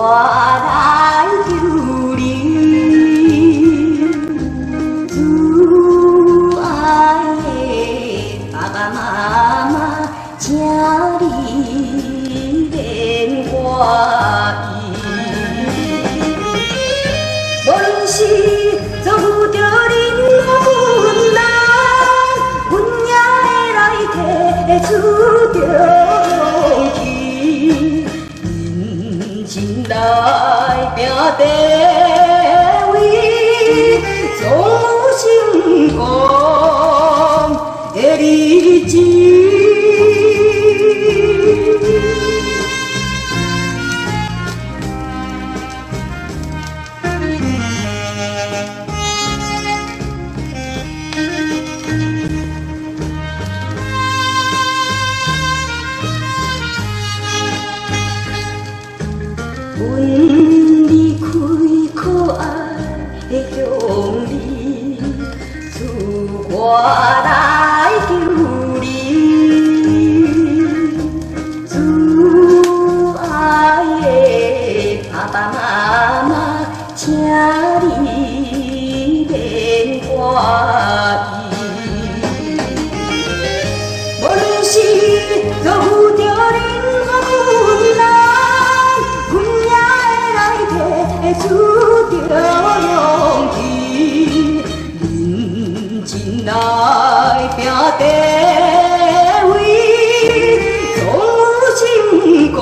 来求你，慈爱的爸爸妈妈，请你怜我意。无论是遭遇着任何困难，阮也会来提出着勇气。心内拼地位，总有成功的日子。阮离开可爱的乡里，自我来求你，慈爱的爸爸妈妈，请你怜我意。无论是遭遇着任何困难，出着勇气，认真来拼地位，总有成功。